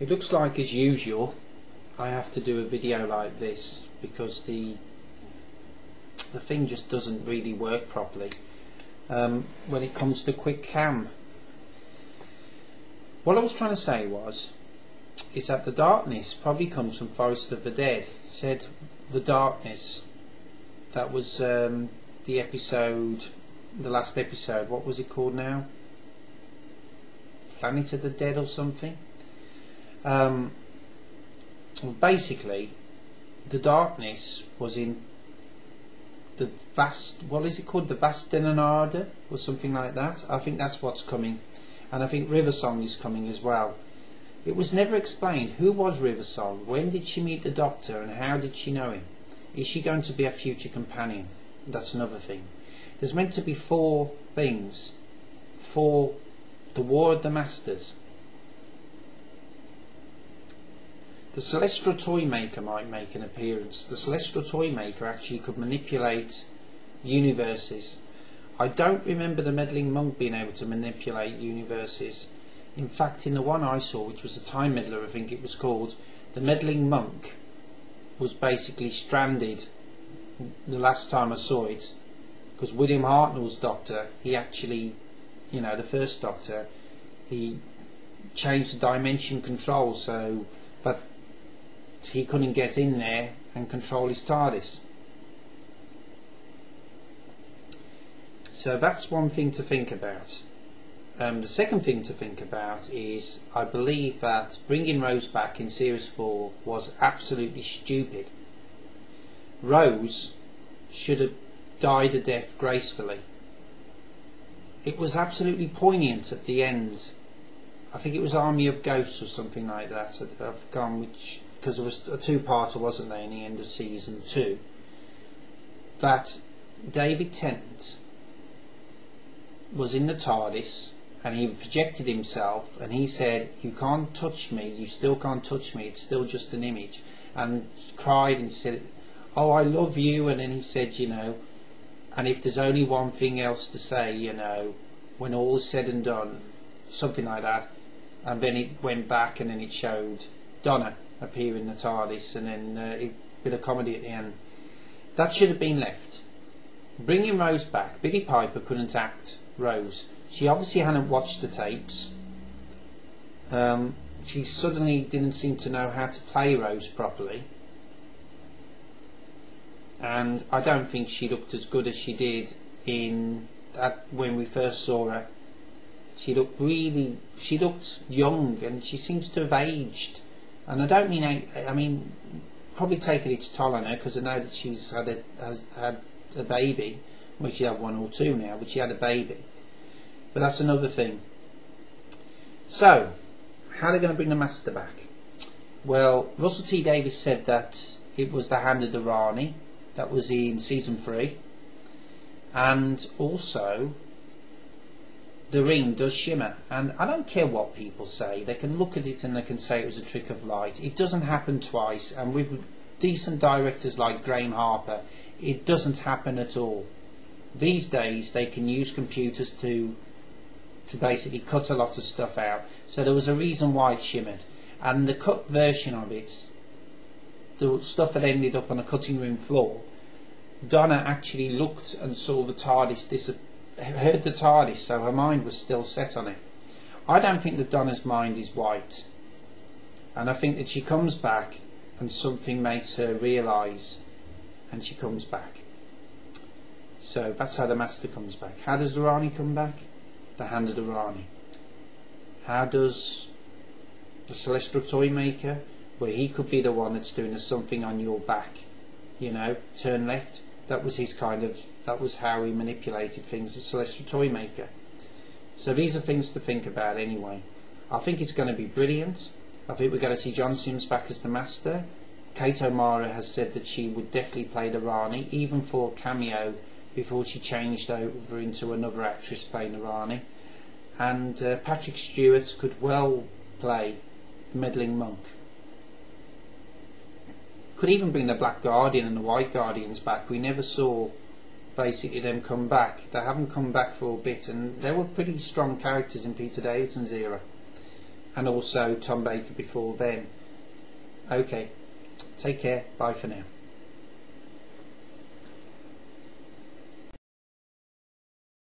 It looks like, as usual, I have to do a video like this because the thing just doesn't really work properly when it comes to quick cam. What I was trying to say is that the darkness probably comes from Forest of the Dead. It said the darkness. That was the episode, the last episode. What was it called now? Planet of the Dead or something. Well, basically, the darkness was in the vast. What is it called? The Vastenarda or something like that. I think that's what's coming, and I think Riversong is coming as well. It was never explained who was Riversong, when did she meet the Doctor, and how did she know him? Is she going to be a future companion? That's another thing. There's meant to be 4 things for the War of the Masters. The Celestial Toymaker might make an appearance. The Celestial Toymaker actually could manipulate universes. I don't remember the Meddling Monk being able to manipulate universes. In fact, in the one I saw, which was the Time Meddler, I think it was called, the Meddling Monk was basically stranded the last time I saw it, because William Hartnell's Doctor, he actually, the first Doctor, he changed the dimension control so that he couldn't get in there and control his TARDIS. So that's one thing to think about. The second thing to think about is, I believe that bringing Rose back in Series 4 was absolutely stupid. Rose should have died a death gracefully. It was absolutely poignant at the end. I think it was Army of Ghosts or something like that. I've forgotten which, because there was a 2-parter, wasn't there, in the end of season 2, that David Tennant was in the TARDIS and he projected himself and he said, "You can't touch me, you still can't touch me, it's still just an image," and cried and said, "Oh, I love you," and then he said, "And if there's only one thing else to say, when all is said and done," something like that. And then it went back and then it showed Donna appear in the TARDIS, and then a bit of comedy at the end. That should have been left. Bringing Rose back, Billie Piper couldn't act Rose. She obviously hadn't watched the tapes. She suddenly didn't seem to know how to play Rose properly, and I don't think she looked as good as she did when we first saw her. She looked young, and she seems to have aged. And I don't mean, probably taken its toll on her, because I know that she's had a baby. Well, she had 1 or 2 now, but she had a baby. But that's another thing. So, how are they going to bring the Master back? Well, Russell T Davies said that it was the Hand of the Rani. That was in season 3. And also, the ring does shimmer. And I don't care what people say. They can look at it and they can say it was a trick of light. It doesn't happen twice. And with decent directors like Graham Harper, it doesn't happen at all. These days, they can use computers to basically cut a lot of stuff out. So there was a reason why it shimmered. And the cut version of it, the stuff that ended up on a cutting room floor, Donna actually looked and saw the TARDIS heard the TARDIS, so her mind was still set on it. I don't think that Donna's mind is white, and I think that she comes back and something makes her realise, and she comes back. So that's how the Master comes back. How does the Rani come back? The Hand of the Rani. How does the Celestial Toymaker? Well, he could be the one that's doing something on your back. Turn left. That was that was how he manipulated things, the Celestial Toymaker. So these are things to think about anyway. I think it's going to be brilliant. I think we're going to see John Sims back as the Master. Kate O'Mara has said that she would definitely play the Rani, even for a cameo, before she changed over into another actress playing the Rani. And Patrick Stewart could well play Meddling Monk. Could even bring the Black Guardian and the White Guardians back. We never saw basically them come back. They haven't come back for a bit, and they were pretty strong characters in Peter Davison's era. and also Tom Baker before then. Okay, take care, bye for now.